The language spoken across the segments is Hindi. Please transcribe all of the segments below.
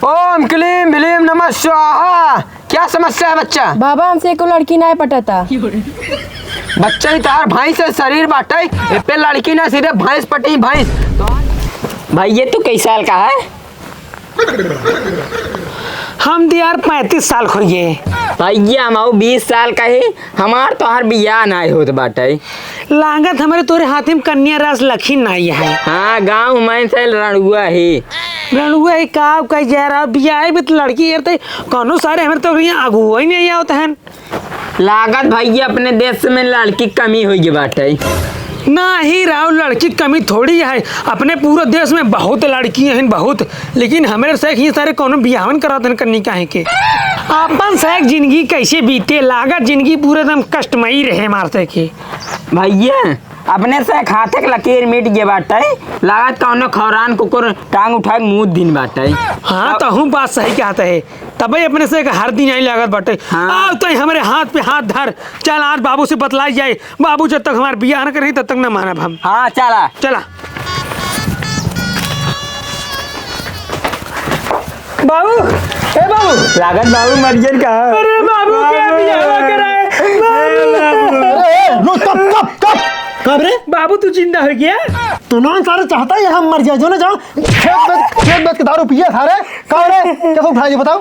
ओम क्लीम भीम नमः स्वाहा। क्या समस्या है बच्चा? बाबा हमसे एको लड़की ना पटाता। बच्चा ही तार भैंस से शरीर बाटे पे लड़की ना सीधे भैंस पटी भैंस। भाई ये तो कई साल का है? हम तो यार 35 साल हो गए। भैया हम 20 साल का है। हमार तो हर बियाह ना होत बाटे। लागत हमारे तोरे हाथ में कन्या रास लखी नहीं है। हाँ गाँव में से रणुआ है। रणुआ है का कह जा रहा बियाह भी तो लड़की यार तो कौनो सारे हमारे तो यहाँ अगुआ ही नहीं होता है। लागत भैया अपने देश में लड़की कमी हुई बाटे। ना ही राव लड़की कमी थोड़ी है, अपने पूरे देश में बहुत लड़की हैं बहुत, लेकिन हमारे से ही सारे कौन बियाहन कराते करनी काहे के। अपन से जिंदगी कैसे बीते लागत जिंदगी पूरे एकदम कष्टमयी रहे मारते के। भैया अपने से खाते के लकीर मिट गए बाटे। लागत कौनो खौरान कुकुर टांग उठा मुँह दिन बाटे। हाँ तो हूँ बात सही कहते है तभी अपने से हर दिन आई लागत बाटे। हाँ। तो हमारे हाथ पे हाथ धर चल आज बाबू से बतलाई जाए। बाबू जब तक हमारे बियाह न करें तब तक न मानब हम। हाँ चला चला बाबू ए बाबू लागत बाबू मर्जन का। अरे बाबू क्या बियाह कराए कब रे बाबू तू जिंदा हो गया। तू ना सारे चाहता है हम मर जाए जो ना जाओ खेत बेच के दारू पिए सारे कब रे कैसे उठाए ये बताओ।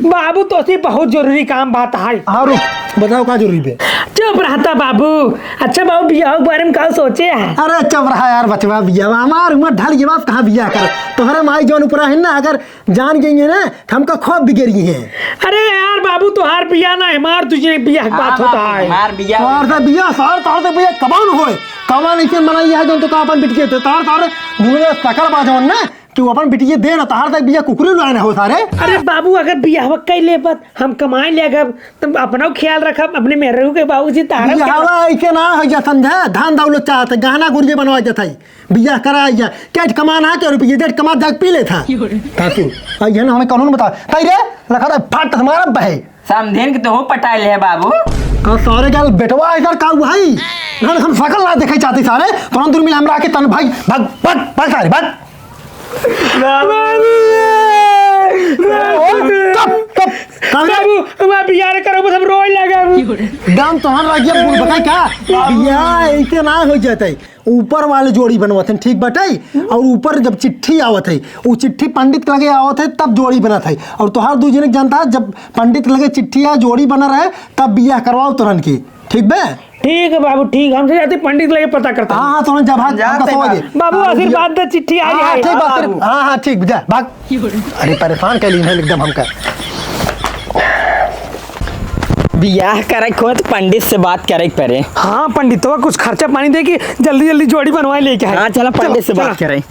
बाबू तो सी बहुत जरूरी काम बात है। हाँ रुक बताओ क्या जरूरी है। चुप रहता बाबू। अच्छा बाबू बियाह के बारे में क्या सोचे है? अरे चुप रहा यार बचवा बिया हमार उम्र ढल गई बाप कहाँ बिया कर तुम्हारे माई जौन ऊपर है ना अगर जान गई है ना हमका खूब बिगड़ गई है। अरे यार बाबू तुहार बियाह ना हमार तुझे बियाह की बात होता है। हमार बियाह तार से बिया सार तार से बिया कमान होए कमान ऐसे बनाई है जो तो का अपन बिटिए तार तार दुनिया सकल बाजौन ना कि अपन बिटिए दे ना तार तक बिया कुकरी लाने हो सारे। अरे बाबू अगर बियाह कई ले बात हम कमाए लेगा तुम अपना ख्याल रखब अपने मेहरू के बाबू जी तारा बियाह ऐसे ना हो जा समझा धान दौलत चाहते गहना गुरिये बनवा जाता है बियाह कराया जा क्या कमाना के रुपये डेढ़ कमा जाग पी ले था ताकि ये ना हमें कानून बता ताई रे रखा था फट हमारा बहे समझेन के तो हो पटाइल है बाबू। का सारे गल बेटवा इधर का भाई ना हम सकल ना देखे चाहते सारे तुरंत दूर मिल हमरा के तन भाई भाग भाग भाग सारे भाग बाबू मैं बियाह करो बस हम रोए लगा दाम तोहर राज्य बोल बताई क्या बियाह ऐसे ना हो जाते ऊपर वाले जोड़ी बनवत है ठीक बटाई और ऊपर जब चिट्ठी आवत है वो चिट्ठी पंडित लगे आवत है तब जोड़ी बनत है और तोहर दू जने जानता जब पंडित लगे चिट्ठी या जोड़ी बना रहे तब बियाह करवाओ तुरंत की ठीक बे। ठीक है बाबू ठीक हमसे जाते पंडित लगे पता करता। हाँ तुरंत जा भाग बाबू आशीर्वाद दे चिट्ठी आ रही है। ठीक बात हाँ ठीक जा भाग। अरे परेशान कर ली है एकदम हमका। बियाह करे खो तो पंडित से बात करे पड़े। हाँ पंडितवा कुछ खर्चा पानी दे कि जल्दी जल्दी जोड़ी बनवाए लेके आए। हाँ चला पंडित से बात करें।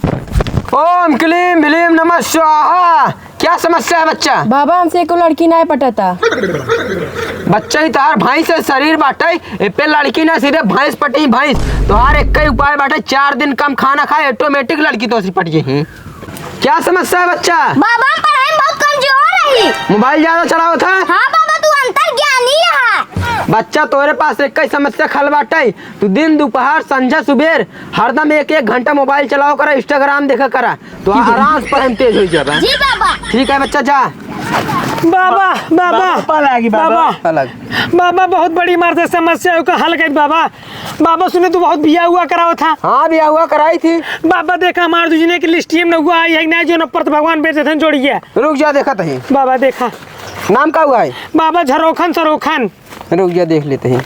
ओम क्लीम भीम नमः स्वाहा। क्या समस्या है बच्चा? बाबा हमसे एको लड़की ना पटाता। बच्चा ही तार भैंस से शरीर बाटे पे लड़की ना सीधे भैंस पटी भैंस। तोहार एक ही उपाय बाटे 4 दिन कम खाना खाए ऑटोमेटिक लड़की तो पट जाही। क्या समस्या है बच्चा? बाबा पढ़ाई में बहुत कमजोर रही। मोबाइल ज्यादा चलाओ था? हाँ बाबा तू अंतर ज्ञानी है। बच्चा तोरे पास एक ही समस्या खल बाटे तू दिन दोपहर संझा सुबेर हरदम 1-1 घंटा मोबाइल चलाओ करा इंस्टाग्राम देखा करा तो आराम से पढ़ाई तेज हो जाए। जी बाबा। ठीक है बच्चा जा। बाबा बाबा बाबा बहुत बड़ी मारते समस्या का हल कर बाबा। बाबा सुने तू बहुत बिया हुआ कराओ था। हाँ बिया हुआ कराई थी। बाबा देखा हमारे दूसरे की लिस्ट में हुआ है ना जो नपर भगवान बेचे थे जोड़ी है। रुक जा देखा तही। बाबा देखा नाम का हुआ है? बाबा झरोखन सरोखन। रुक जा देख लेते हैं।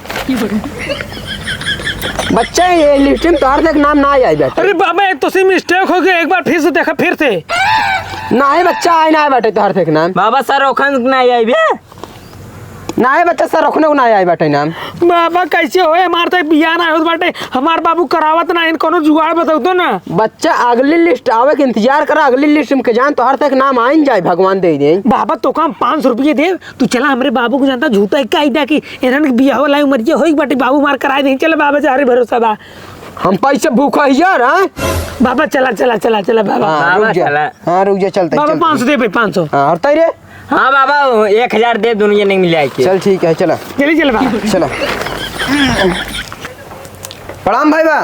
बच्चा ये लिस्ट में तोहर तक नाम ना आई बेटा। अरे बाबा तो सी मिस्टेक हो गया एक बार फिर से देखा फिर से ना है बच्चा आए ना है बेटे तोहर तक नाम। बाबा सर ओखन नहीं आई बे ना है बच्चा सर रखने को ना आई बेटे नाम। बाबा कैसे होए हमार तक बिया ना हो बाटे हमार बाबू करावत ना इन कोनो जुगाड़ बताओ तो ना। बच्चा अगली लिस्ट आवे के इंतजार करा अगली लिस्ट में के जान तोहर तक नाम आइन जाए भगवान दे दे। बाबा तो काम 500 रुपये दे तू चला हमारे बाबू को जानता झूठा एक कायदा की इन्होंने बिया हो लाई उम्र हो बाटे बाबू मार कराए नहीं चले बाबा चारे भरोसा बा हम पैसे भूखा ही यार। बाबा चला चला चला चला बाबा। हाँ रुक जा। हाँ रुक जा चलते बाबा 500 दे भाई 500। हाँ और तैरे। हाँ बाबा 1000 दे दुनिया नहीं मिला के। चल ठीक है चला चलिए चल बाबा चला। प्रणाम भाई बा।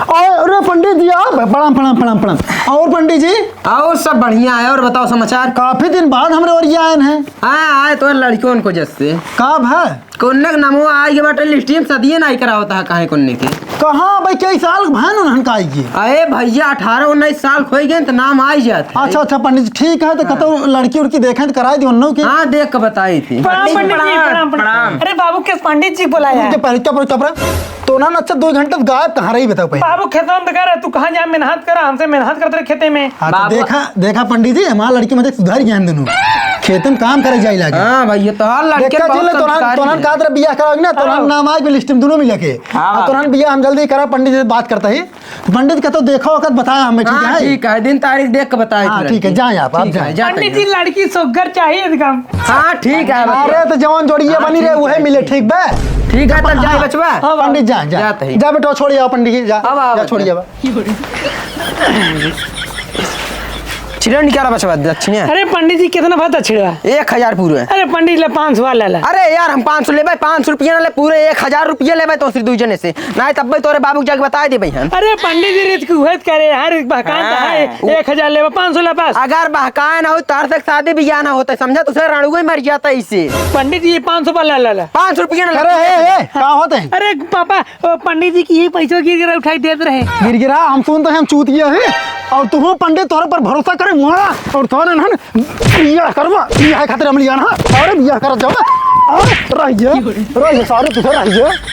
और अरे पंडित जी आप प्रणाम प्रणाम प्रणाम प्रणाम। और पंडित जी और सब बढ़िया है। और बताओ समाचार। काफी दिन बाद हमारे और ये आए हैं। हाँ आए तो लड़कियों को जैसे कब है कोन्ने का नमो आई के बाटे लिस्टिंग सदिये नहीं करा होता है कहीं कोन्ने के। कहाँ भाई कई साल भान उन्हन का आएगी। अरे भैया 18-19 साल खोई गए तो नाम आई जाते। अच्छा अच्छा पंडित जी ठीक है तो कतो लड़की उड़की देखें तो कराई दी उन्नो की। हाँ देख के बताई थी। प्रणाम पंडित जी, प्रणाम प्रणाम। अरे बाबू के पंडित जी बुलाया है। पहले चपरा तो ना अच्छा 2 घंटे गायब कहाँ रही बताओ पहले। बाबू खेतों में बेकार है, तू कहाँ जा मेहनत करा, हमसे मेहनत करते रहे खेते में। हाँ तो देखा पंडित जी हमारा लड़की मतलब सुधर गया दोनों खेत में काम करे जाए लगे। हाँ भैया तो हर लड़के देखा जिले तोरन का तरह बियाह कराओगे ना तोरन नाम आए लिस्ट में दोनों मिले के और तोरन बियाह हम जल्दी करा। पंडित जी से बात करते ही पंडित का तो देखो वक्त बताया हमें। ठीक है ठीक है दिन तारीख देख के बताई। हाँ ठीक है जाए आप जाए। पंडित जी लड़की सुगर चाहिए एकदम। हाँ ठीक है। अरे तो जवान जोड़िए बनी रहे वही मिले ठीक बे। ठीक है तब जाए बचवा। पंडित जाए जा बेटा छोड़िए आओ पंडित जी जा छोड़िए। चिड़न क्या बचवा दक्षिण। अरे पंडित जी कितना भात छिड़वा? 1000 पूरे। अरे पंडित ले 500 ले ला। अरे यार हम 500 लेबै 500 रुपया ले पूरे 1000 रुपया लेबै तो सिर्फ 2 जने से नहीं तब तोरे बाबू जाके बता दे हम। अरे पंडित जी रित कुहत करे हर बहकान तो है 1000 लेबा 500 ले पास। अगर बहकाए ना हो तार तक शादी भी ना होता समझा तुझे रणुए मर जाता इससे। पंडित जी 500 पर ला ला 500 रुपया ना। अरे क्या होते हैं। अरे पापा पंडित जी की ये पैसा गिर उठाई देते रहे। गिरगिरा हम सुनते हैं हम चूत गया है और तुम पंडित तोहरे पर भरोसा करे मोड़ा और तोहरे ना बियाह करवा बियाह खातिर हम लिया ना और बियाह कर जाओ और रहिए सारे तुझे रहिए।